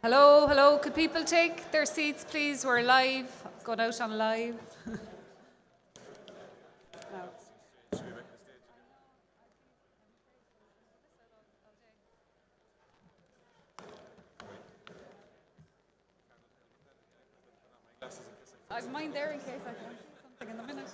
Hello, hello. Could people take their seats, please? We're live. Going out on live. I have mine there in case I can see something in a minute.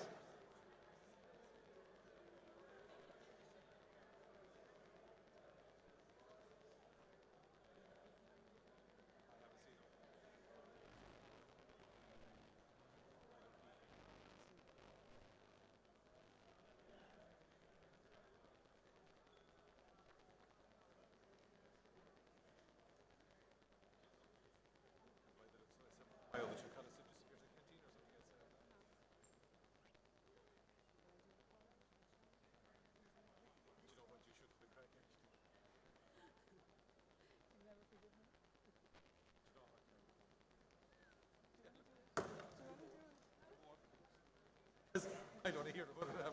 I don't hear about it.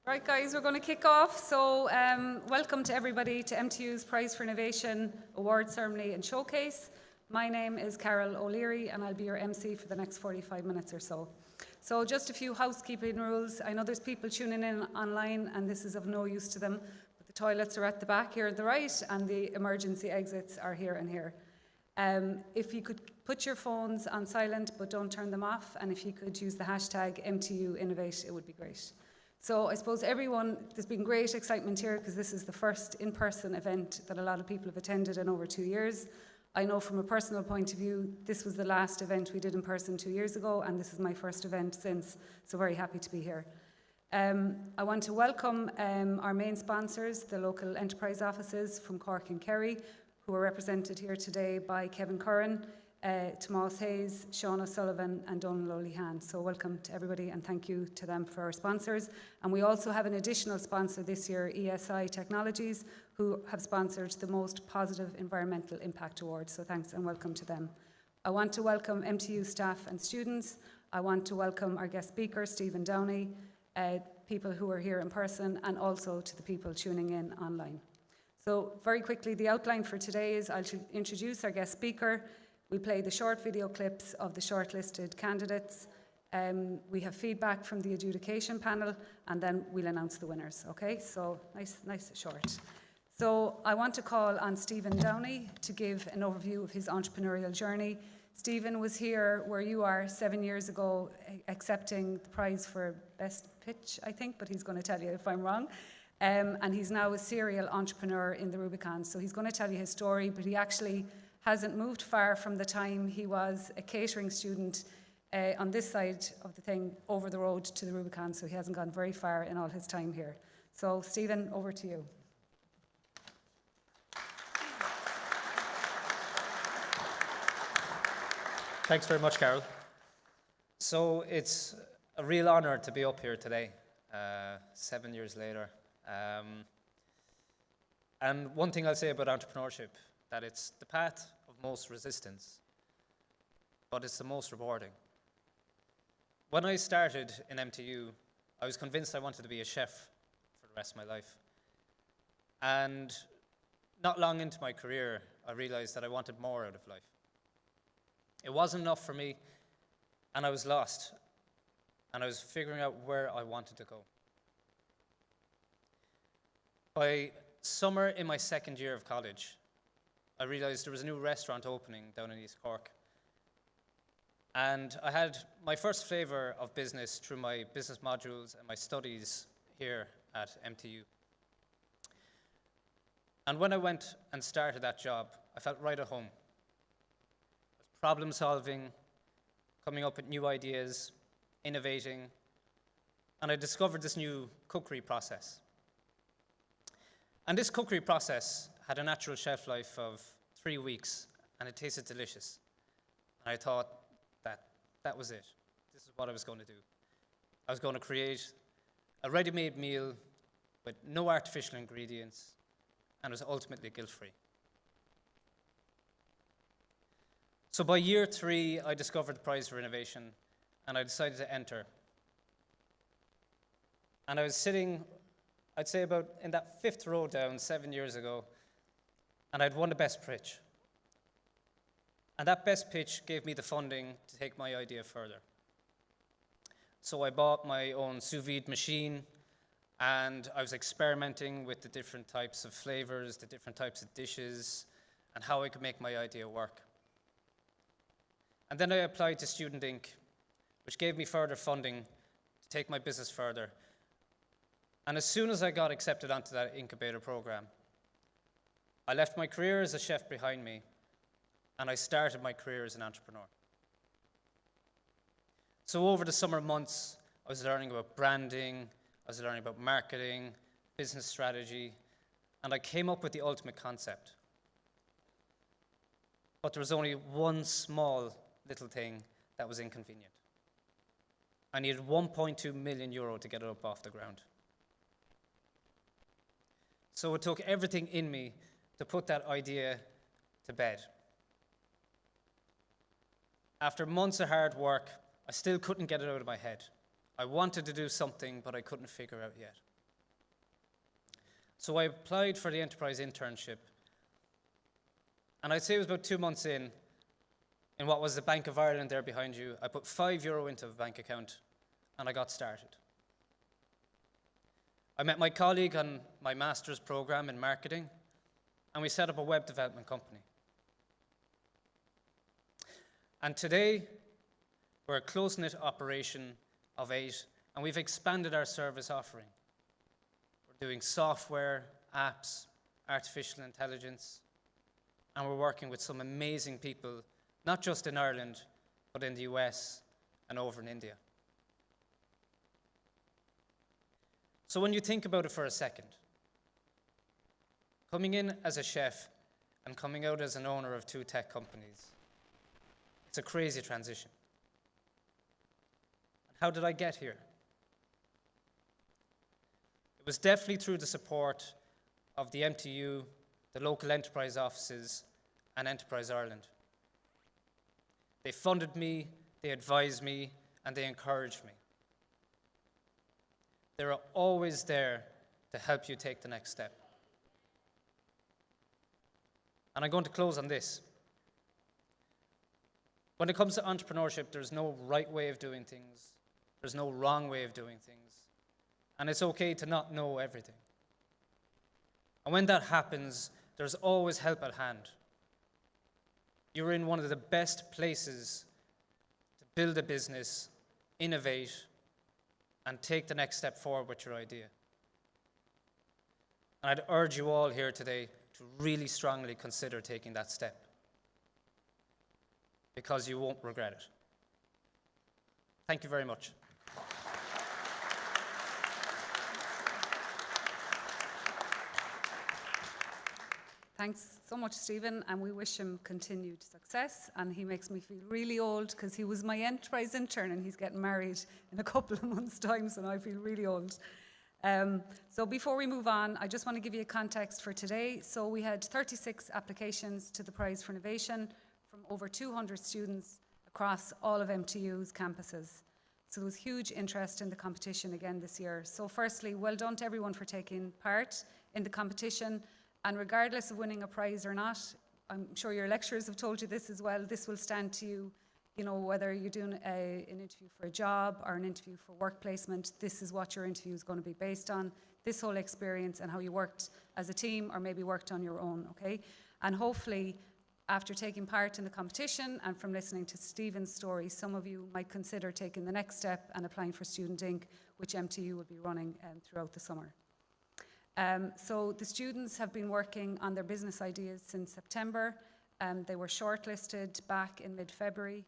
Right, guys, we're going to kick off. So, welcome to everybody to MTU's Prize for Innovation Award Ceremony and Showcase. My name is Carol O'Leary, and I'll be your MC for the next 45 minutes or so. So, just a few housekeeping rules. I know there's people tuning in online, and this is of no use to them. But the toilets are at the back here at the right, and the emergency exits are here and here. If you could put your phones on silent, but don't turn them off, and if you could use the hashtag MTU Innovate, it would be great. So I suppose everyone, there's been great excitement here because this is the first in-person event that a lot of people have attended in over 2 years. I know from a personal point of view, this was the last event we did in person 2 years ago, and this is my first event since, so very happy to be here. I want to welcome our main sponsors, the local enterprise offices from Cork and Kerry, who are represented here today by Kevin Kern, Tomas Hayes, Sean O'Sullivan and Donald O'Lehan. So welcome to everybody and thank you to them for our sponsors. And we also have an additional sponsor this year, ESI Technologies, who have sponsored the Most Positive Environmental Impact Award. So thanks and welcome to them. I want to welcome MTU staff and students. I want to welcome our guest speaker, Stephen Downey, people who are here in person, and also to the people tuning in online. So very quickly, the outline for today is I'll introduce our guest speaker. We play the short video clips of the shortlisted candidates. We have feedback from the adjudication panel, and then we'll announce the winners, okay? So nice short. So I want to call on Stephen Downey to give an overview of his entrepreneurial journey. Stephen was here where you are 7 years ago, accepting the prize for best pitch, I think, but he's going to tell you if I'm wrong. And he's now a serial entrepreneur in the Rubicon. So he's going to tell you his story, but he actually hasn't moved far from the time he was a catering student on this side of the thing, over the road to the Rubicon. So he hasn't gone very far in all his time here. So Stephen, over to you. Thanks very much, Carol. So it's a real honour to be up here today, 7 years later. And one thing I'll say about entrepreneurship, that it's the path of most resistance, but it's the most rewarding. When I started in MTU, I was convinced I wanted to be a chef for the rest of my life. And not long into my career, I realised that I wanted more out of life. It wasn't enough for me, and I was lost, and I was figuring out where I wanted to go. By summer in my second year of college, I realised there was a new restaurant opening down in East Cork. And I had my first flavour of business through my business modules and my studies here at MTU. And when I went and started that job, I felt right at home. I was problem solving, coming up with new ideas, innovating, and I discovered this new cookery process. And this cookery process had a natural shelf life of 3 weeks, and it tasted delicious. And I thought that was it. This is what I was going to do. I was going to create a ready-made meal with no artificial ingredients, and it was ultimately guilt-free. So by year 3, I discovered the Prize for Innovation, and I decided to enter. And I was sitting, I'd say about in that 5th row down 7 years ago, and I'd won the best pitch. And that best pitch gave me the funding to take my idea further. So I bought my own sous vide machine, and I was experimenting with the different types of flavors, the different types of dishes, and how I could make my idea work. And then I applied to Student Inc., which gave me further funding to take my business further. And as soon as I got accepted onto that incubator program, I left my career as a chef behind me, and I started my career as an entrepreneur. So over the summer months, I was learning about branding, I was learning about marketing, business strategy, and I came up with the ultimate concept. But there was only one small little thing that was inconvenient. I needed 1.2 million euro to get it up off the ground. So it took everything in me to put that idea to bed. After months of hard work, I still couldn't get it out of my head. I wanted to do something, but I couldn't figure out yet. So I applied for the enterprise internship, and I'd say it was about 2 months in what was the Bank of Ireland there behind you. I put €5 into a bank account, and I got started. I met my colleague on my master's program in marketing, and we set up a web development company. And today, we're a close-knit operation of 8, and we've expanded our service offering. We're doing software, apps, artificial intelligence, and we're working with some amazing people, not just in Ireland, but in the US and over in India. So when you think about it for a second, coming in as a chef and coming out as an owner of 2 tech companies, it's a crazy transition. How did I get here? It was definitely through the support of the MTU, the local enterprise offices, and Enterprise Ireland. They funded me, they advised me, and they encouraged me. They're always there to help you take the next step. And I'm going to close on this. When it comes to entrepreneurship, there's no right way of doing things. There's no wrong way of doing things. And it's okay to not know everything. And when that happens, there's always help at hand. You're in one of the best places to build a business, innovate, and take the next step forward with your idea. And I'd urge you all here today to really strongly consider taking that step, because you won't regret it. Thank you very much. Thanks so much, Stephen, and we wish him continued success. And he makes me feel really old because he was my enterprise intern and he's getting married in a couple of months' time, so now I feel really old. So before we move on, I just want to give you a context for today. So we had 36 applications to the Prize for Innovation from over 200 students across all of MTU's campuses. So there was huge interest in the competition again this year. So firstly, well done to everyone for taking part in the competition. And regardless of winning a prize or not, I'm sure your lecturers have told you this as well, this will stand to you, you know, whether you're doing an interview for a job or an interview for work placement, this is what your interview is going to be based on, this whole experience and how you worked as a team or maybe worked on your own, okay? And hopefully, after taking part in the competition and from listening to Stephen's story, some of you might consider taking the next step and applying for Student Inc., which MTU will be running throughout the summer. So the students have been working on their business ideas since September. They were shortlisted back in mid-February,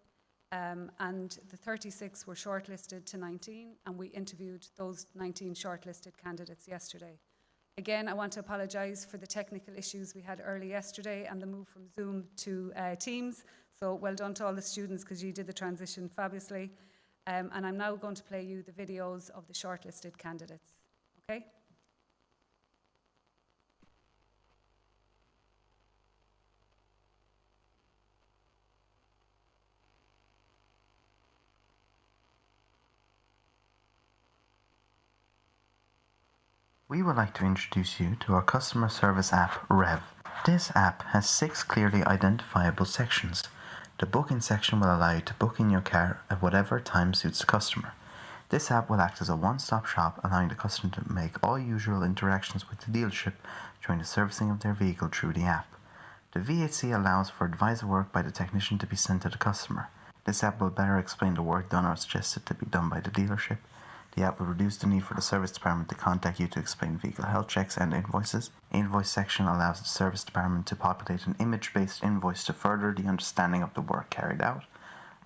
and the 36 were shortlisted to 19, and we interviewed those 19 shortlisted candidates yesterday. Again, I want to apologise for the technical issues we had early yesterday and the move from Zoom to Teams. So well done to all the students because you did the transition fabulously. And I'm now going to play you the videos of the shortlisted candidates. Okay? We would like to introduce you to our customer service app, Rev. This app has 6 clearly identifiable sections. The booking section will allow you to book in your car at whatever time suits the customer. This app will act as a one-stop shop, allowing the customer to make all usual interactions with the dealership during the servicing of their vehicle through the app. The VHC allows for advisor work by the technician to be sent to the customer. This app will better explain the work done or suggested to be done by the dealership. The app will reduce the need for the service department to contact you to explain vehicle health checks and invoices. The invoice section allows the service department to populate an image-based invoice to further the understanding of the work carried out.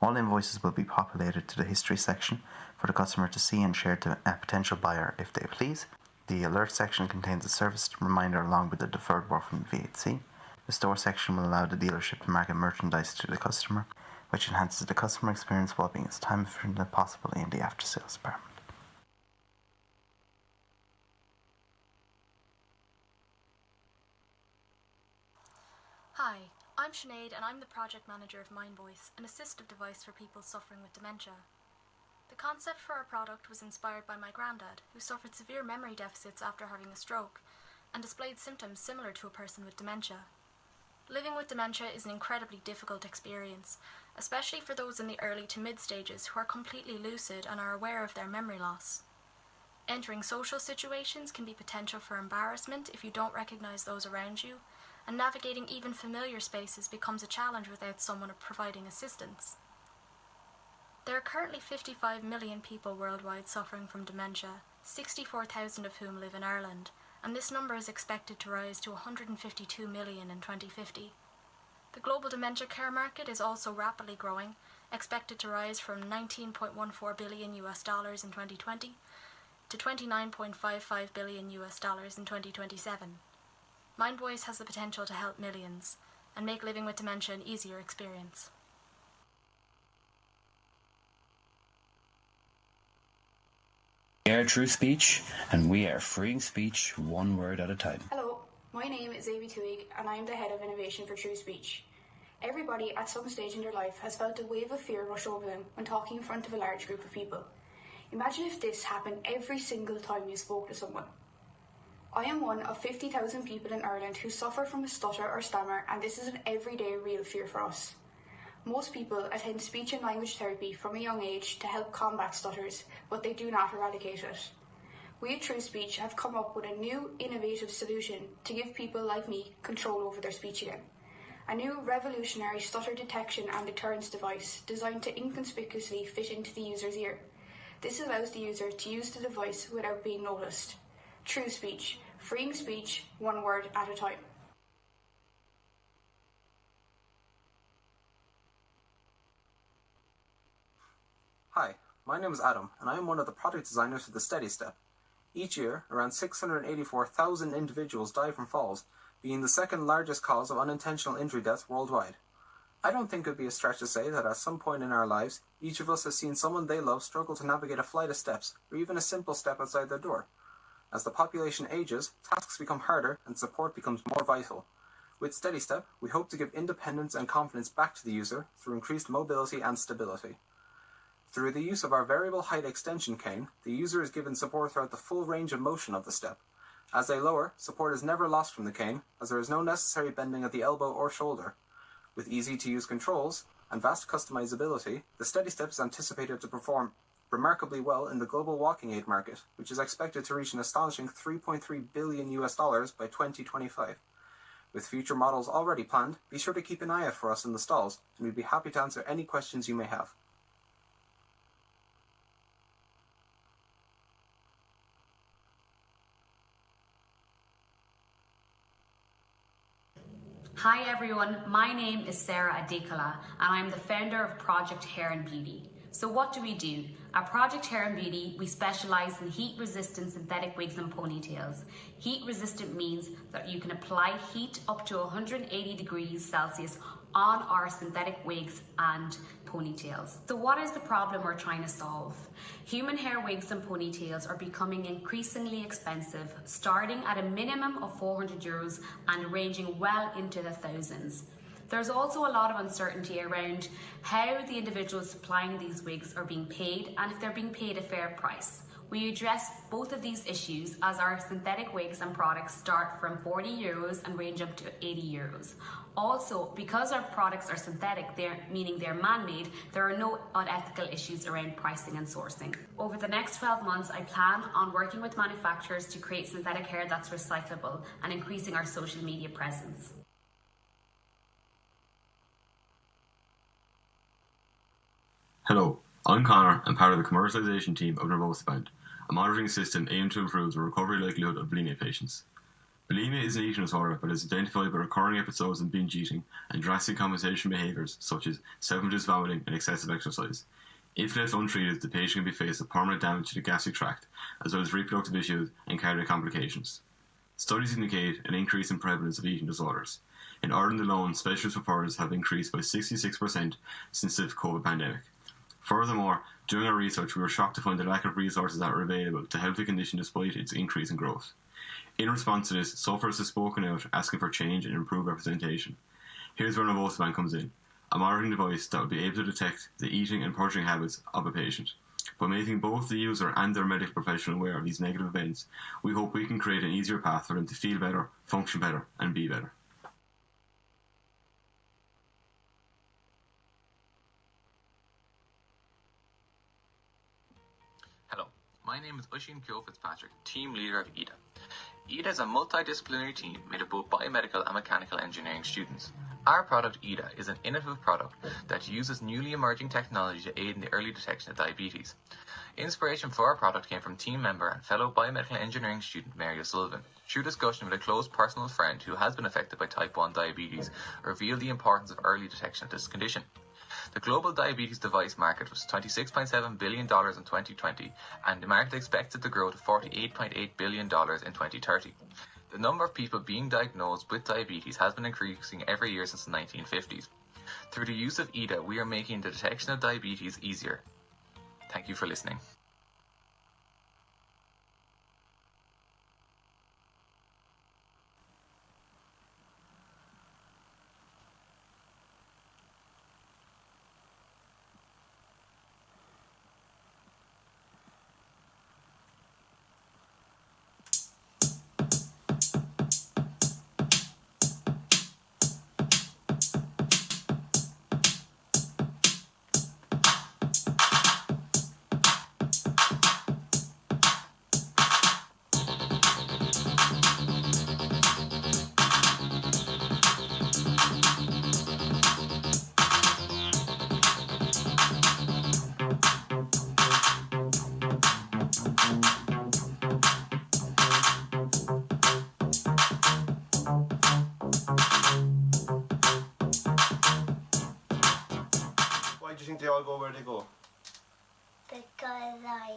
All invoices will be populated to the history section for the customer to see and share to a potential buyer if they please. The alert section contains a service reminder along with the deferred work from the VHC. The store section will allow the dealership to market merchandise to the customer, which enhances the customer experience while being as time efficient as possible in the after-sales department. Hi, I'm Sinead and I'm the project manager of Minevoice, an assistive device for people suffering with dementia. The concept for our product was inspired by my granddad, who suffered severe memory deficits after having a stroke and displayed symptoms similar to a person with dementia. Living with dementia is an incredibly difficult experience, especially for those in the early to mid stages who are completely lucid and are aware of their memory loss. Entering social situations can be potential for embarrassment if you don't recognise those around you, and navigating even familiar spaces becomes a challenge without someone providing assistance. There are currently 55 million people worldwide suffering from dementia, 64,000 of whom live in Ireland, and this number is expected to rise to 152 million in 2050. The global dementia care market is also rapidly growing, expected to rise from $19.14 billion in 2020 to $29.55 billion in 2027. Minevoice has the potential to help millions and make living with dementia an easier experience. We are True Speech, and we are freeing speech one word at a time. Hello, my name is Amy Twig, and I'm the Head of Innovation for True Speech. Everybody at some stage in their life has felt a wave of fear rush over them when talking in front of a large group of people. Imagine if this happened every single time you spoke to someone. I am one of 50,000 people in Ireland who suffer from a stutter or stammer, and this is an everyday real fear for us. Most people attend speech and language therapy from a young age to help combat stutters, but they do not eradicate it. We at True Speech have come up with a new, innovative solution to give people like me control over their speech again. A new revolutionary stutter detection and deterrence device designed to inconspicuously fit into the user's ear. This allows the user to use the device without being noticed. True Speech, freeing speech one word at a time. Hi, my name is Adam, and I am one of the product designers for the Steady Step. Each year, around 684,000 individuals die from falls, being the second largest cause of unintentional injury deaths worldwide. I don't think it would be a stretch to say that at some point in our lives, each of us has seen someone they love struggle to navigate a flight of steps, or even a simple step outside their door. As the population ages, tasks become harder and support becomes more vital. With Steady Step, we hope to give independence and confidence back to the user through increased mobility and stability. Through the use of our variable height extension cane, the user is given support throughout the full range of motion of the step. As they lower, support is never lost from the cane, as there is no necessary bending at the elbow or shoulder. With easy-to-use controls and vast customizability, the Steady Step is anticipated to perform remarkably well in the global walking aid market, which is expected to reach an astonishing $3.3 billion by 2025. With future models already planned, be sure to keep an eye out for us in the stalls, and we'd be happy to answer any questions you may have. Hi everyone, my name is Sarah Adekola and I'm the founder of Project Hair and Beauty. So what do? At Project Hair and Beauty, we specialise in heat-resistant synthetic wigs and ponytails. Heat-resistant means that you can apply heat up to 180 degrees Celsius on our synthetic wigs and ponytails. So what is the problem we're trying to solve? Human hair wigs and ponytails are becoming increasingly expensive, starting at a minimum of €400 and ranging well into the thousands. There's also a lot of uncertainty around how the individuals supplying these wigs are being paid and if they're being paid a fair price. We address both of these issues as our synthetic wigs and products start from €40 and range up to €80. Also, because our products are synthetic, meaning they're man-made, there are no unethical issues around pricing and sourcing. Over the next 12 months, I plan on working with manufacturers to create synthetic hair that's recyclable and increasing our social media presence. Hello, I'm Connor and part of the commercialisation team of Minevoice, a monitoring system aimed to improve the recovery likelihood of bulimia patients. Bulimia is an eating disorder that is identified by recurring episodes of binge eating and drastic compensation behaviours such as self-induced vomiting and excessive exercise. If left untreated, the patient can be faced with permanent damage to the gastric tract, as well as reproductive issues and cardiac complications. Studies indicate an increase in prevalence of eating disorders. In Ireland alone, specialist referrals have increased by 66% since the COVID pandemic. Furthermore, during our research, we were shocked to find the lack of resources that are available to help the condition despite its increase in growth. In response to this, sufferers have spoken out, asking for change and improved representation. Here's where Minevoice comes in, a monitoring device that will be able to detect the eating and purging habits of a patient. By making both the user and their medical professional aware of these negative events, we hope we can create an easier path for them to feel better, function better, and be better. Hello, my name is Oisin Kyo Fitzpatrick, team leader of EDA. EDA is a multidisciplinary team made of both biomedical and mechanical engineering students. Our product, EDA, is an innovative product that uses newly emerging technology to aid in the early detection of diabetes. Inspiration for our product came from team member and fellow biomedical engineering student Mary O'Sullivan. Through discussion with a close personal friend who has been affected by type 1 diabetes, revealed the importance of early detection of this condition. The global diabetes device market was $26.7 billion in 2020, and the market expected to grow to $48.8 billion in 2030. The number of people being diagnosed with diabetes has been increasing every year since the 1950s. Through the use of EDA, we are making the detection of diabetes easier. Thank you for listening. Why do you think they all go where they go? Because I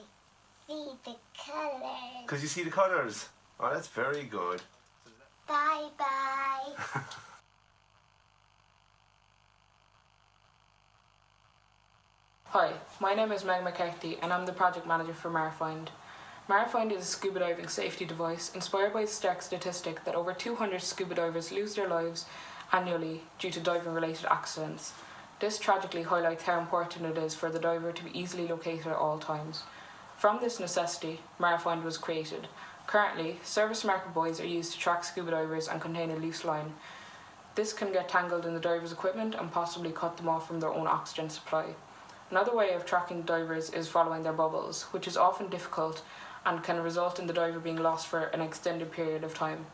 see the colors. Because you see the colours. Oh, that's very good. Bye bye. Hi, my name is Meg McCarthy and I'm the project manager for Marfind. Marfind is a scuba diving safety device inspired by the stark statistic that over 200 scuba divers lose their lives annually due to diving related accidents. This tragically highlights how important it is for the diver to be easily located at all times. From this necessity, Marfind was created. Currently, service marker buoys are used to track scuba divers and contain a loose line. This can get tangled in the diver's equipment and possibly cut them off from their own oxygen supply. Another way of tracking divers is following their bubbles, which is often difficult and can result in the diver being lost for an extended period of time.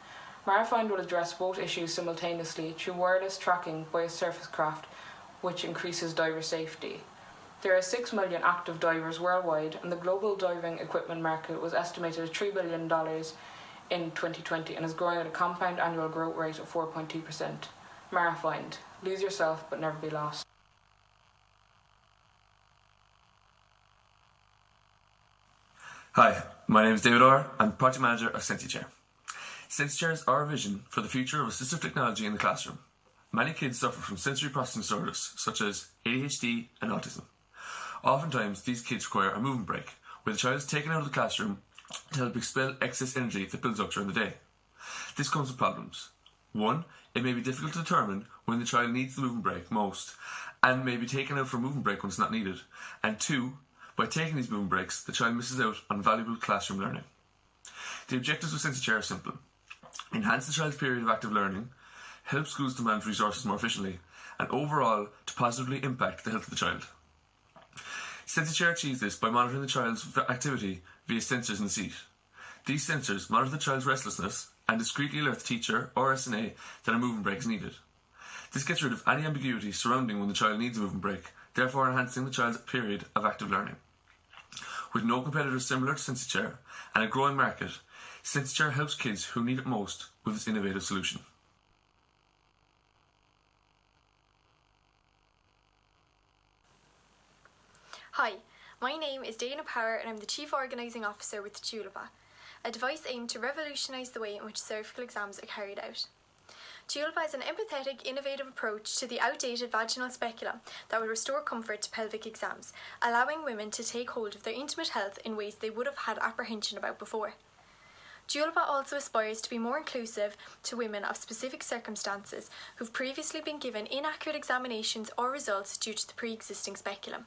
Marfind will address both issues simultaneously through wireless tracking by a surface craft, which increases diver safety. There are 6 million active divers worldwide, and the global diving equipment market was estimated at $3 billion in 2020 and is growing at a compound annual growth rate of 4.2%. Marfind. Lose yourself but never be lost. Hi, my name is David Orr. I'm Project Manager of SentiChair. SentiChair is our vision for the future of assistive technology in the classroom. Many kids suffer from sensory processing disorders, such as ADHD and autism. Oftentimes, these kids require a movement break, where the child is taken out of the classroom to help expel excess energy that builds up during the day. This comes with problems. 1, it may be difficult to determine when the child needs the movement break most, and may be taken out for a movement break when it's not needed. And 2, by By taking these movement breaks, the child misses out on valuable classroom learning. The objectives of SensiChair are simple. Enhance the child's period of active learning, help schools to manage resources more efficiently, and overall to positively impact the health of the child. SensiChair achieves this by monitoring the child's activity via sensors in the seat. These sensors monitor the child's restlessness and discreetly alert the teacher or SNA that a movement break is needed. This gets rid of any ambiguity surrounding when the child needs a movement break, therefore enhancing the child's period of active learning. With no competitors similar to SensiChair and a growing market, SensiChair helps kids who need it most with its innovative solution. Hi, my name is Dana Power and I'm the Chief Organising Officer with Tulipa, a device aimed to revolutionise the way in which cervical exams are carried out. Tulipa is an empathetic, innovative approach to the outdated vaginal speculum that will restore comfort to pelvic exams, allowing women to take hold of their intimate health in ways they would have had apprehension about before. Tulipa also aspires to be more inclusive to women of specific circumstances who've previously been given inaccurate examinations or results due to the pre-existing speculum.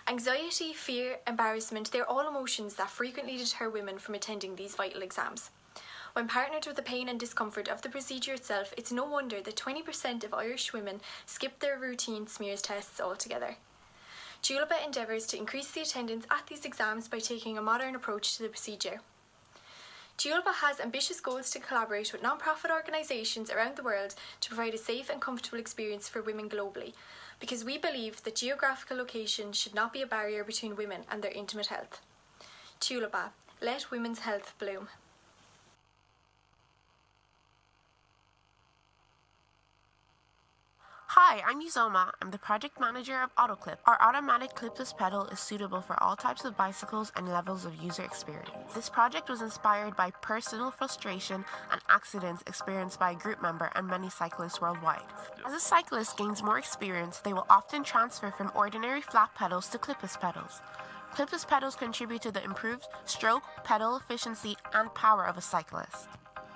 Anxiety, fear, embarrassment, they're all emotions that frequently deter women from attending these vital exams. When partnered with the pain and discomfort of the procedure itself, it's no wonder that 20% of Irish women skip their routine smears tests altogether. Tulipa endeavours to increase the attendance at these exams by taking a modern approach to the procedure. Tulipa has ambitious goals to collaborate with non-profit organisations around the world to provide a safe and comfortable experience for women globally, because we believe that geographical location should not be a barrier between women and their intimate health. Tulipa, let women's health bloom. Hi, I'm Yuzoma. I'm the project manager of Autoclip. Our automatic clipless pedal is suitable for all types of bicycles and levels of user experience. This project was inspired by personal frustration and accidents experienced by a group member and many cyclists worldwide. As a cyclist gains more experience, they will often transfer from ordinary flat pedals to clipless pedals. Clipless pedals contribute to the improved stroke, pedal efficiency, and power of a cyclist.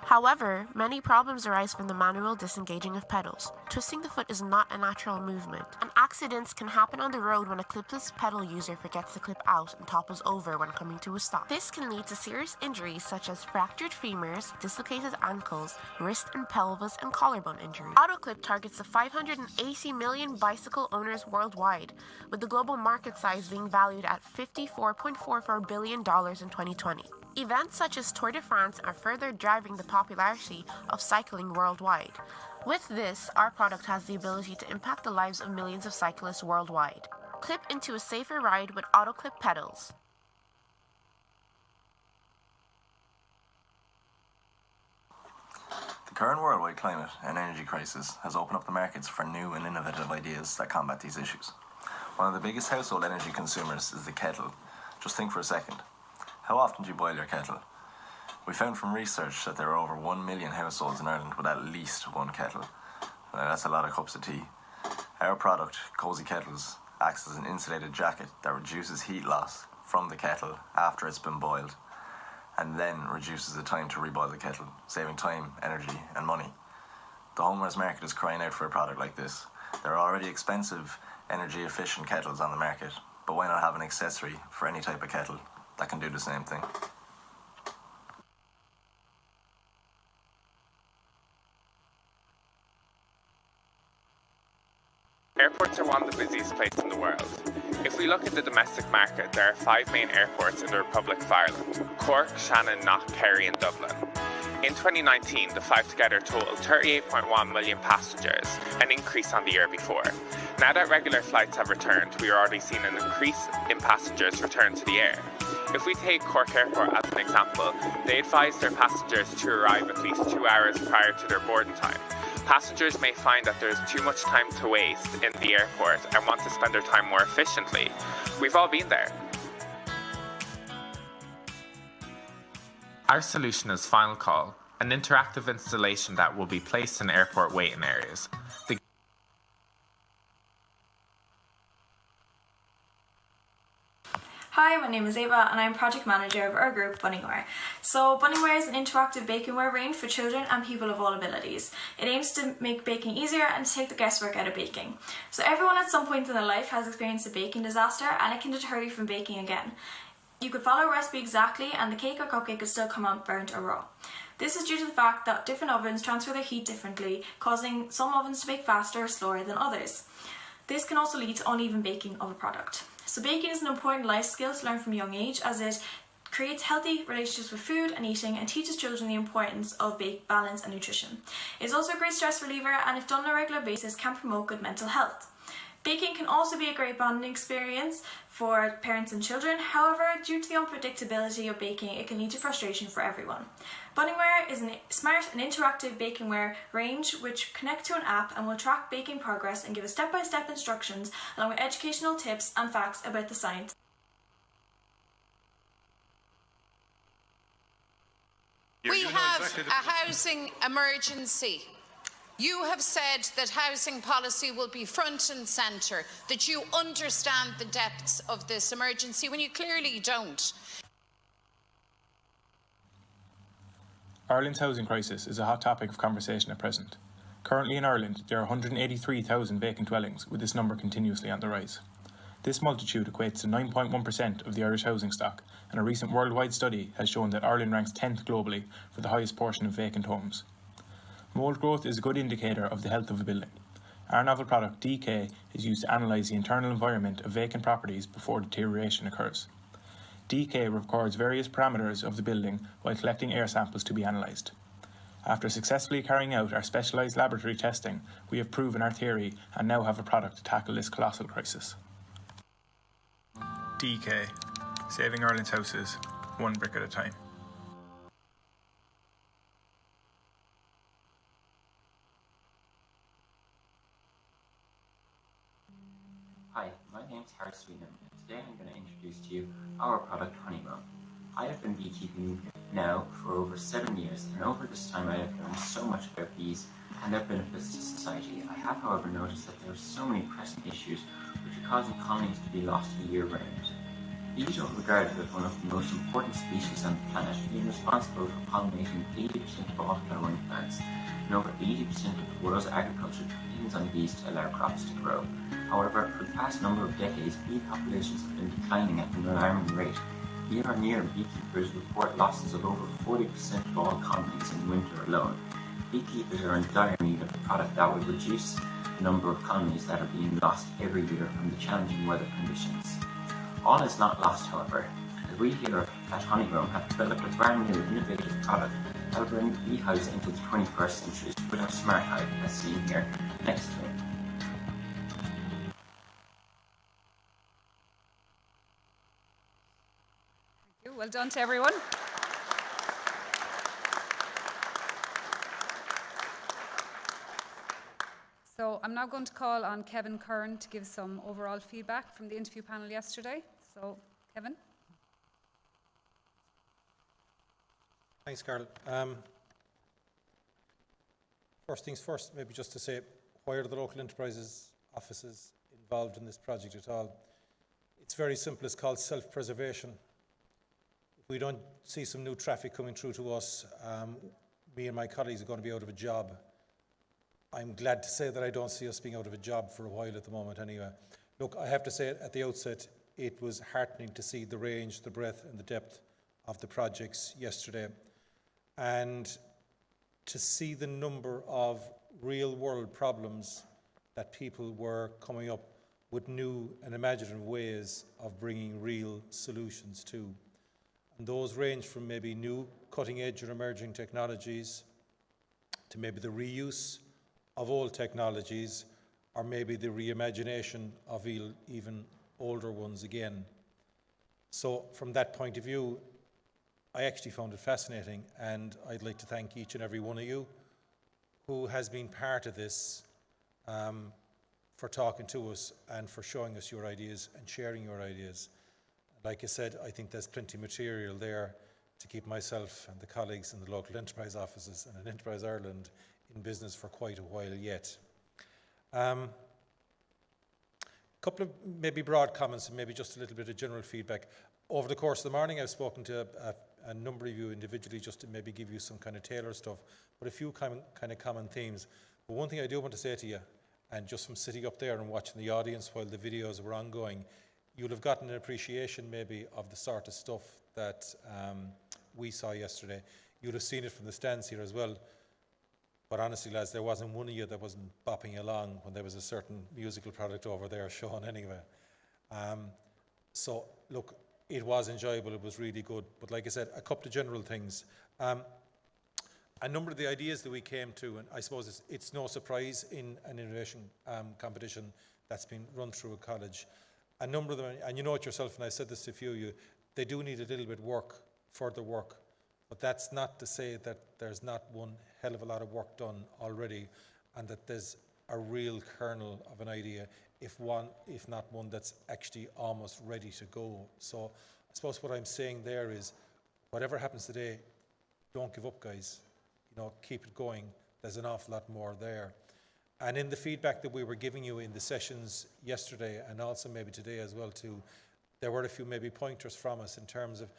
However, many problems arise from the manual disengaging of pedals. Twisting the foot is not a natural movement, and accidents can happen on the road when a clipless pedal user forgets to clip out and topples over when coming to a stop. This can lead to serious injuries such as fractured femurs, dislocated ankles, wrist and pelvis, and collarbone injuries. Autoclip targets the 580 million bicycle owners worldwide, with the global market size being valued at $54.44 billion in 2020. Events such as Tour de France are further driving the popularity of cycling worldwide. With this, our product has the ability to impact the lives of millions of cyclists worldwide. Clip into a safer ride with Autoclip pedals. The current worldwide climate and energy crisis has opened up the markets for new and innovative ideas that combat these issues. One of the biggest household energy consumers is the kettle. Just think for a second. How often do you boil your kettle? We found from research that there are over 1 million households in Ireland with at least one kettle. That's a lot of cups of tea. Our product, Cozy Kettles, acts as an insulated jacket that reduces heat loss from the kettle after it's been boiled, and then reduces the time to reboil the kettle, saving time, energy, and money. The homewares market is crying out for a product like this. There are already expensive, energy-efficient kettles on the market, but why not have an accessory for any type of kettle that can do the same thing? Airports are one of the busiest places in the world. If we look at the domestic market, there are 5 main airports in the Republic of Ireland: Cork, Shannon, Knock, Kerry and Dublin. In 2019, the 5 together totaled 38.1 million passengers, an increase on the year before. Now that regular flights have returned, we are already seeing an increase in passengers return to the air. If we take Cork Airport as an example, they advise their passengers to arrive at least 2 hours prior to their boarding time. Passengers may find that there is too much time to waste in the airport and want to spend their time more efficiently. We've all been there. Our solution is Final Call, an interactive installation that will be placed in airport waiting areas. Hi, my name is Ava and I'm project manager of our group Bunnywear. So Bunnywear is an interactive baking wear range for children and people of all abilities. It aims to make baking easier and to take the guesswork out of baking. So everyone at some point in their life has experienced a baking disaster and it can deter you from baking again. You could follow a recipe exactly and the cake or cupcake could still come out burnt or raw. This is due to the fact that different ovens transfer their heat differently, causing some ovens to bake faster or slower than others. This can also lead to uneven baking of a product. So baking is an important life skill to learn from a young age, as it creates healthy relationships with food and eating and teaches children the importance of balance and nutrition. It's also a great stress reliever and if done on a regular basis can promote good mental health. Baking can also be a great bonding experience for parents and children. However, due to the unpredictability of baking, it can lead to frustration for everyone. Bunnywear is a smart and interactive baking wear range which connects to an app and will track baking progress and give us step-by-step instructions along with educational tips and facts about the science. We have a housing emergency. You have said that housing policy will be front and centre, that you understand the depths of this emergency when you clearly don't. Ireland's housing crisis is a hot topic of conversation at present. Currently in Ireland, there are 183,000 vacant dwellings, with this number continuously on the rise. This multitude equates to 9.1% of the Irish housing stock, and a recent worldwide study has shown that Ireland ranks 10th globally for the highest portion of vacant homes. Mould growth is a good indicator of the health of a building. Our novel product, DK, is used to analyse the internal environment of vacant properties before deterioration occurs. DK records various parameters of the building while collecting air samples to be analysed. After successfully carrying out our specialised laboratory testing, we have proven our theory and now have a product to tackle this colossal crisis. DK, saving Ireland's houses, one brick at a time. Hi, my name's Harry Sweenham, and today I'm going to introduce to you our product Honeyroom. I have been beekeeping now for over 7 years, and over this time I have learned so much about bees and their benefits to society. I have, however, noticed that there are so many pressing issues which are causing colonies to be lost year-round. Bees are regarded as one of the most important species on the planet, being responsible for pollinating 80% of all flowering plants, and over 80% of the world's agriculture depends on bees to allow crops to grow. However, for the past number of decades, bee populations have been declining at an alarming rate. Year on year, beekeepers report losses of over 40% of all colonies in winter alone. Beekeepers are in dire need of a product that will reduce the number of colonies that are being lost every year from the challenging weather conditions. All is not lost, however, as we here at Honeyroom have developed a brand new innovative product that will bring beehives into the 21st century with our smart hive, as seen here next to me. Well done to everyone. So I'm now going to call on Kern to give some overall feedback from the interview panel yesterday. So, Kevin. Thanks, Carol. First things first, maybe just to say, why are the local enterprises offices involved in this project at all? It's very simple. It's called self-preservation. If we don't see some new traffic coming through to us, me and my colleagues are going to be out of a job. I'm glad to say that I don't see us being out of a job for a while at the moment anyway. Look, I have to say at the outset, it was heartening to see the range, the breadth and the depth of the projects yesterday, and to see the number of real world problems that people were coming up with new and imaginative ways of bringing real solutions to. And those range from maybe new cutting edge or emerging technologies to maybe the reuse of old technologies, or maybe the reimagination of even older ones again. So from that point of view, I actually found it fascinating, and I'd like to thank each and every one of you who has been part of this, for talking to us and for showing us your ideas and sharing your ideas. Like I said, I think there's plenty of material there to keep myself and the colleagues in the local enterprise offices and in Enterprise Ireland in business for quite a while yet. Couple of maybe broad comments and maybe just a little bit of general feedback. Over the course of the morning, I've spoken to a number of you individually just to maybe give you some kind of tailor stuff, but a few kind of common themes. But one thing I do want to say to you, and just from sitting up there and watching the audience while the videos were ongoing, you'll have gotten an appreciation maybe of the sort of stuff that we saw yesterday. You'd have seen it from the stands here as well. But honestly, lads, there wasn't one of you that wasn't bopping along when there was a certain musical product over there shown anyway. So, look, it was enjoyable, it was really good. But like I said, a couple of general things. A number of the ideas that we came to, and I suppose it's no surprise in an innovation competition that's been run through a college. A number of them, and you know it yourself, and I said this to a few of you, they do need a little bit further work. But that's not to say that there's not one hell of a lot of work done already, and that there's a real kernel of an idea, if not one that's actually almost ready to go. So I suppose what I'm saying there is, whatever happens today, don't give up, guys. You know, keep it going. There's an awful lot more there. And in the feedback that we were giving you in the sessions yesterday, and also maybe today as well too, there were a few maybe pointers from us in terms of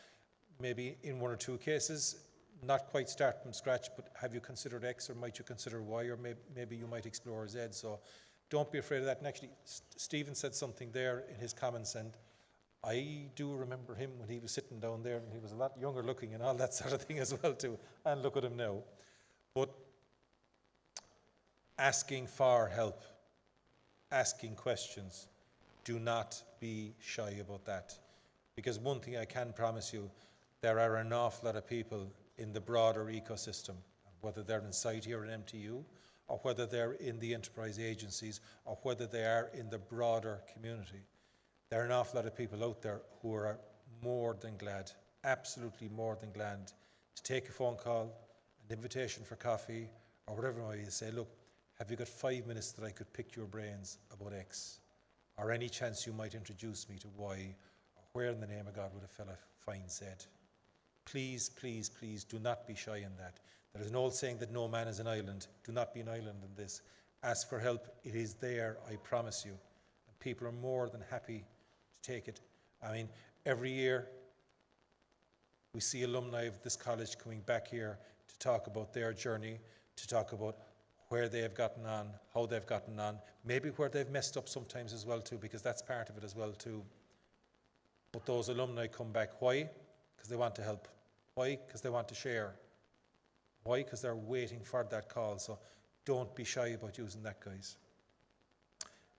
maybe in one or two cases, not quite start from scratch, but have you considered X, or might you consider Y, or maybe you might explore Z. So don't be afraid of that. And actually, Stephen said something there in his comments, and I do remember him when he was sitting down there, and he was a lot younger looking and all that sort of thing as well too. And look at him now. But asking for help, asking questions, do not be shy about that. Because one thing I can promise you, there are an awful lot of people in the broader ecosystem, whether they're inside here at MTU, or whether they're in the enterprise agencies, or whether they are in the broader community. There are an awful lot of people out there who are more than glad, absolutely more than glad, to take a phone call, an invitation for coffee, or whatever it might be, say, look, have you got 5 minutes that I could pick your brains about X? Or any chance you might introduce me to Y? Or where in the name of God would a fella find Z? Please, please, please do not be shy in that. There is an old saying that no man is an island. Do not be an island in this. Ask for help. It is there, I promise you. And people are more than happy to take it. I mean, every year we see alumni of this college coming back here to talk about their journey, to talk about where they have gotten on, how they've gotten on, maybe where they've messed up sometimes as well too, because that's part of it as well too. But those alumni come back. Why? Because they want to help. Why? Because they want to share. Why? Because they're waiting for that call. So don't be shy about using that, guys.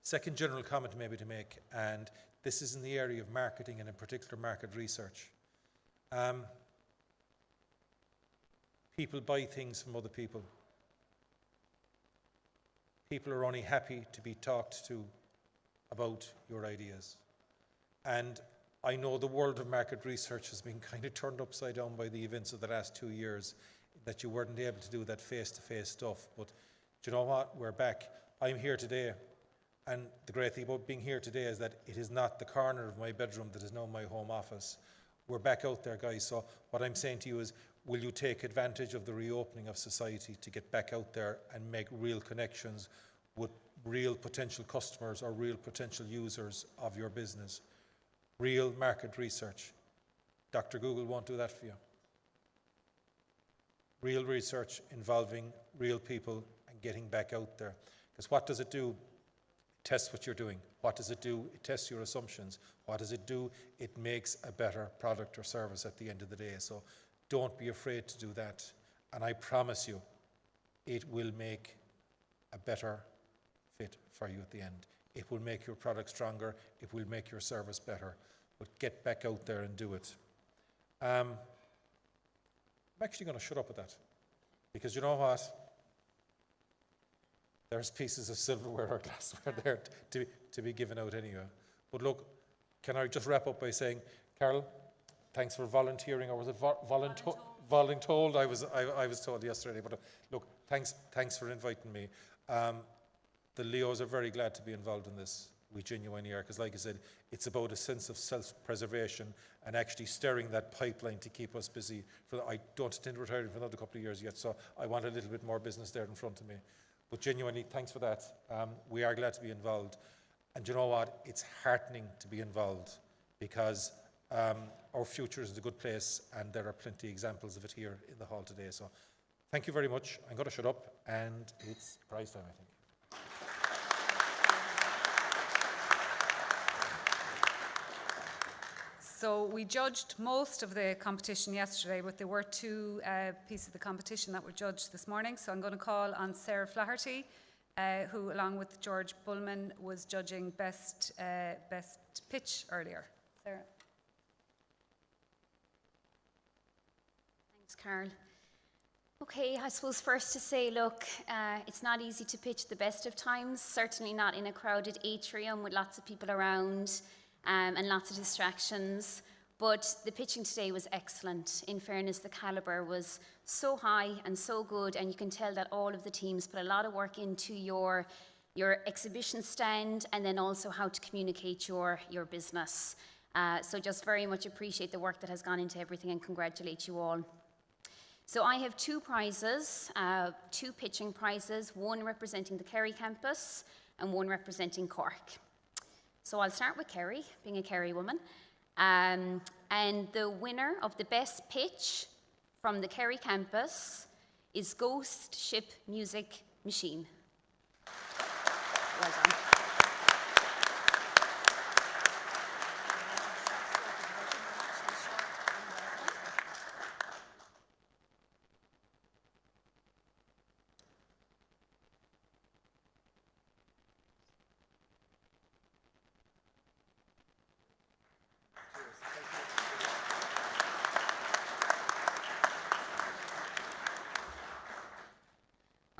Second general comment maybe to make, and this is in the area of marketing and in particular market research. People buy things from other people. People are only happy to be talked to about your ideas. And I know the world of market research has been kind of turned upside down by the events of the last 2 years, that you weren't able to do that face-to-face stuff. But do you know what? We're back. I'm here today. And the great thing about being here today is that it is not the corner of my bedroom that is now my home office. We're back out there, guys. So what I'm saying to you is, will you take advantage of the reopening of society to get back out there and make real connections with real potential customers or real potential users of your business? Real market research. Dr. Google won't do that for you. Real research involving real people and getting back out there. Because what does it do? It tests what you're doing. What does it do? It tests your assumptions. What does it do? It makes a better product or service at the end of the day. So don't be afraid to do that. And I promise you, it will make a better fit for you at the end. It will make your product stronger. It will make your service better. But get back out there and do it. I'm actually going to shut up at that. Because you know what? There's pieces of silverware or glassware there to be given out anyway. But look, can I just wrap up by saying, Carol, thanks for volunteering, or was it voluntold? I was told yesterday. But look, thanks for inviting me. The Leos are very glad to be involved in this. We genuinely are, because like I said, it's about a sense of self-preservation and actually stirring that pipeline to keep us busy. I don't intend to retire for another couple of years yet, so I want a little bit more business there in front of me. But genuinely, thanks for that. We are glad to be involved. And you know what? It's heartening to be involved, because our future is in a good place, and there are plenty of examples of it here in the hall today. So thank you very much. I'm going to shut up, and it's prize time, I think. So we judged most of the competition yesterday, but there were two pieces of the competition that were judged this morning. So I'm going to call on Sarah Flaherty, who, along with George Bullman, was judging best pitch earlier. Sarah. Thanks, Carol. Okay, I suppose first to say, look, it's not easy to pitch the best of times, certainly not in a crowded atrium with lots of people around and lots of distractions. But the pitching today was excellent. In fairness, the calibre was so high and so good, and you can tell that all of the teams put a lot of work into your exhibition stand and then also how to communicate your business. So just very much appreciate the work that has gone into everything and congratulate you all. So I have two prizes, two pitching prizes, one representing the Kerry campus and one representing Cork. So I'll start with Kerry, being a Kerry woman. And the winner of the best pitch from the Kerry campus is Ghost Ship Music Machine. Well done.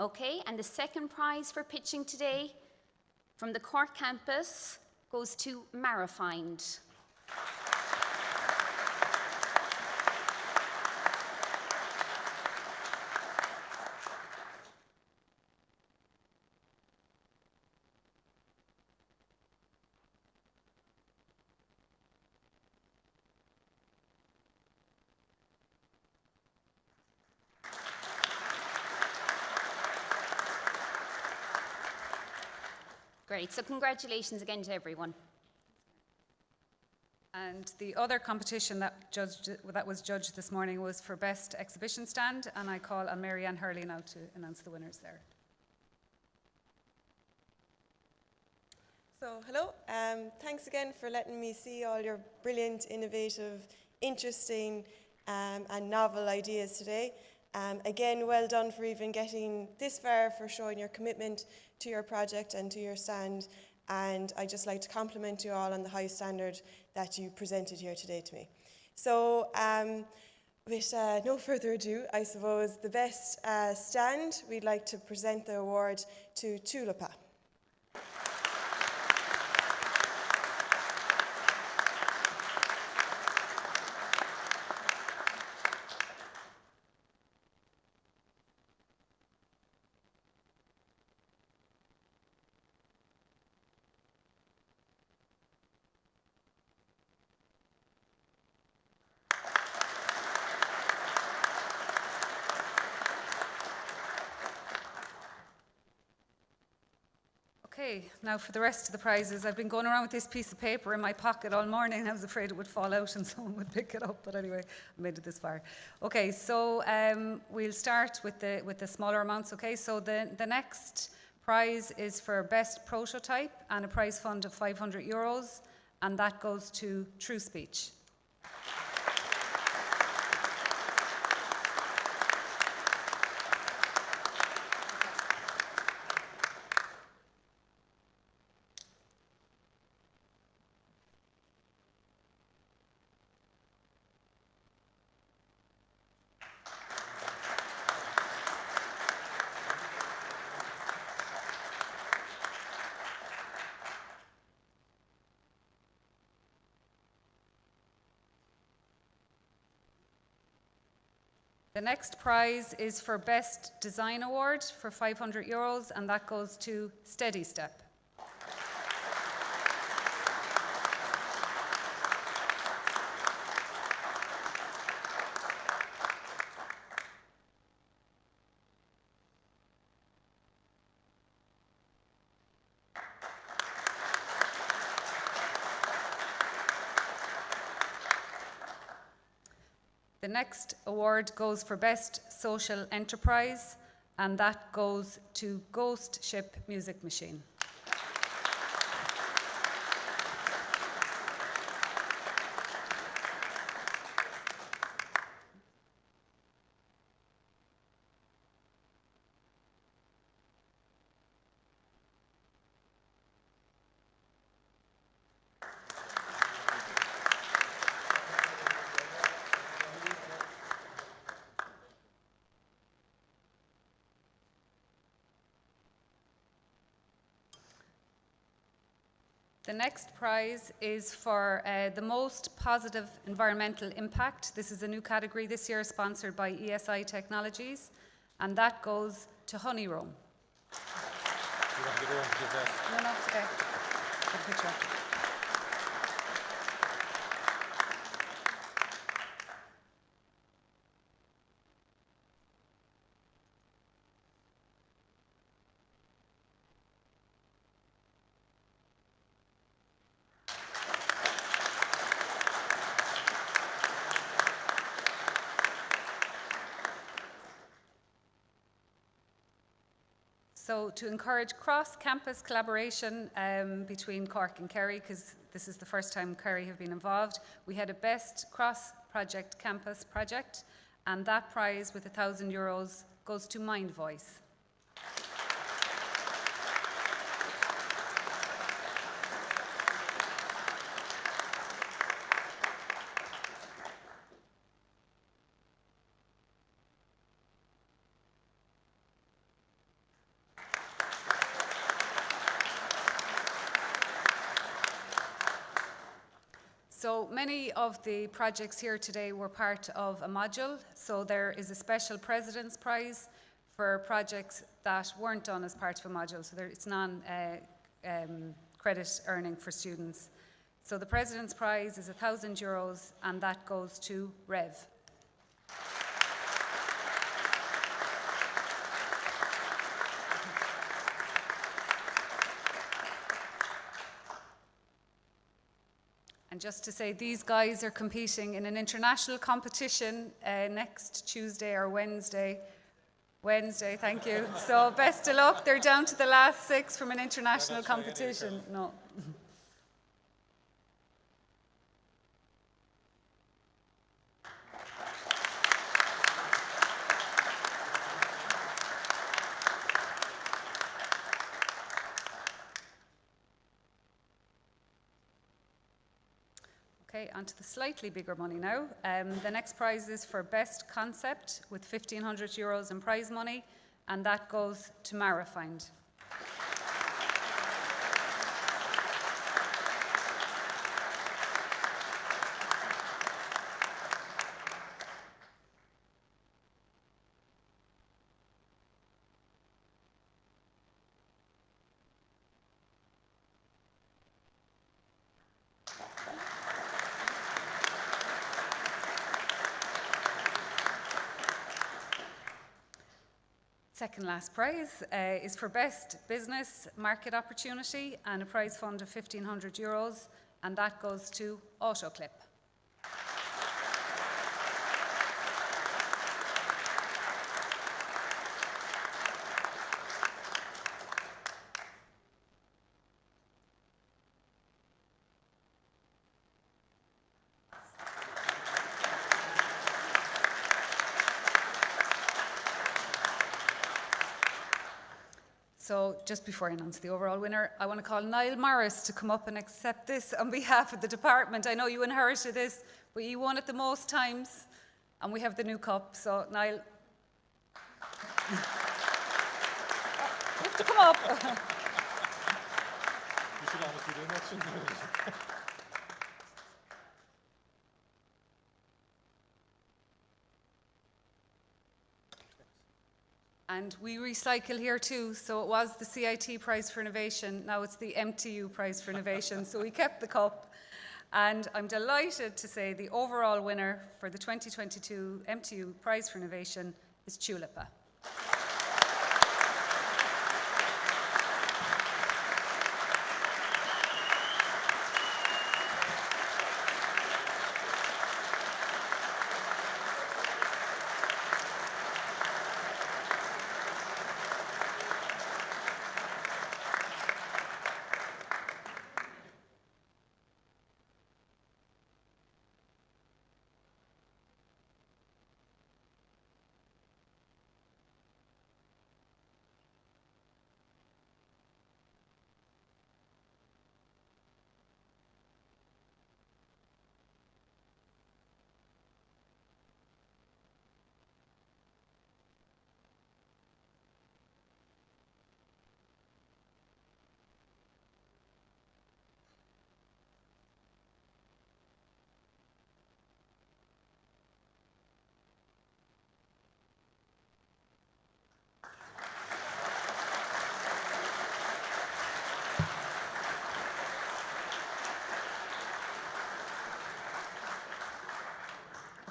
Okay, and the second prize for pitching today from the Cork campus goes to Marifind. Great, so congratulations again to everyone. And the other competition that was judged this morning was for Best Exhibition Stand, and I call on Mary Ann Hurley now to announce the winners there. So, hello. Thanks again for letting me see all your brilliant, innovative, interesting and novel ideas today. Again, well done for even getting this far, for showing your commitment to your project and to your stand. And I'd just like to compliment you all on the high standard that you presented here today to me. So, with no further ado, I suppose the best stand, we'd like to present the award to Tulipa. Okay, now for the rest of the prizes. I've been going around with this piece of paper in my pocket all morning. I was afraid it would fall out and someone would pick it up, but anyway, I made it this far. Okay, so we'll start with the smaller amounts. Okay, so the next prize is for Best Prototype and a prize fund of €500, and that goes to True Speech. The next prize is for Best Design Award for €500, and that goes to Steady Step. The next award goes for Best Social Enterprise, and that goes to Ghost Ship Music Machine. The next prize is for the most positive environmental impact. This is a new category this year, sponsored by ESI Technologies, and that goes to Honey Roam. No, it's okay. Good picture. So to encourage cross-campus collaboration between Cork and Kerry, because this is the first time Kerry have been involved, we had a Best Cross-Project Campus project, and that prize with €1,000 goes to Minevoice. So many of the projects here today were part of a module, so there is a special President's Prize for projects that weren't done as part of a module, so it's non-credit earning for students. So the President's Prize is €1,000, and that goes to Rev. And just to say, these guys are competing in an international competition next Tuesday or Wednesday. Wednesday, thank you. So best of luck. They're down to the last 6 from an international competition. No. Okay, on to the slightly bigger money now. The next prize is for Best Concept with €1,500 in prize money, and that goes to Marafind. Second last prize is for Best Business Market Opportunity and a prize fund of €1,500, and that goes to Autoclip. So just before I announce the overall winner, I want to call Niall Morris to come up and accept this on behalf of the department. I know you inherited this, but you won it the most times, and we have the new cup. So Niall, you have to come up. You should honestly do that, shouldn't you? And we recycle here too, so it was the CIT Prize for Innovation, now it's the MTU Prize for Innovation, so we kept the cup. And I'm delighted to say the overall winner for the 2022 MTU Prize for Innovation is Tulipa.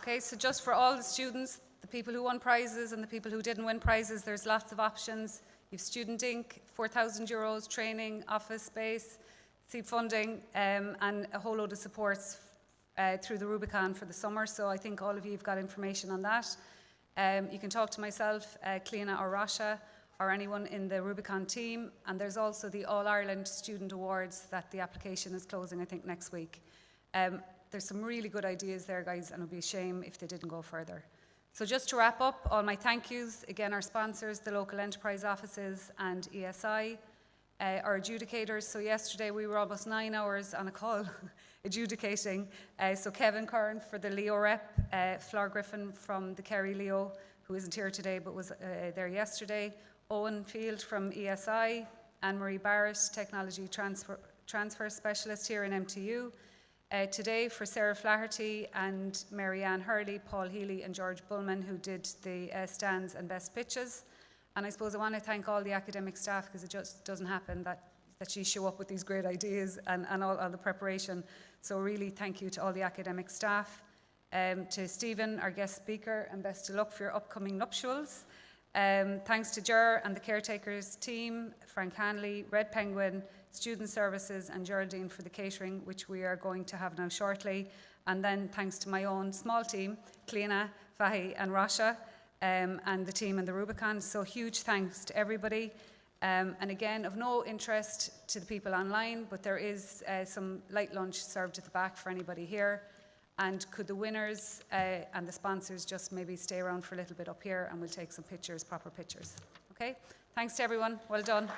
Okay, so just for all the students, the people who won prizes and the people who didn't win prizes, there's lots of options. You've Student Inc., €4,000, training, office space, seed funding, and a whole load of supports through the Rubicon for the summer. So I think all of you have got information on that. You can talk to myself, Cliona or Rasha, or anyone in the Rubicon team. And there's also the All-Ireland Student Awards that the application is closing, I think, next week. There's some really good ideas there, guys, and it would be a shame if they didn't go further. So just to wrap up, all my thank yous, again, our sponsors, the local enterprise offices and ESI, our adjudicators. So yesterday we were almost 9 hours on a call adjudicating. So Kevin Kern for the Leo rep, Flor Griffin from the Kerry Leo, who isn't here today but was there yesterday, Owen Field from ESI, Anne-Marie Barrett, Technology Transfer Specialist here in MTU. Today for Sarah Flaherty and Mary-Ann Hurley, Paul Healy and George Bullman, who did the stands and best pitches. And I suppose I want to thank all the academic staff, because it just doesn't happen that you show up with these great ideas and all the preparation. So really thank you to all the academic staff. To Stephen, our guest speaker, and best of luck for your upcoming nuptials. Thanks to Ger and the caretakers team, Frank Hanley, Red Penguin, Student Services and Geraldine for the catering, which we are going to have now shortly. And then thanks to my own small team, Cliona, Fahi and Rasha, and the team in the Rubicon. So huge thanks to everybody. And again, of no interest to the people online, but there is some light lunch served at the back for anybody here. And could the winners and the sponsors just maybe stay around for a little bit up here, and we'll take some pictures, proper pictures. Okay? Thanks to everyone. Well done.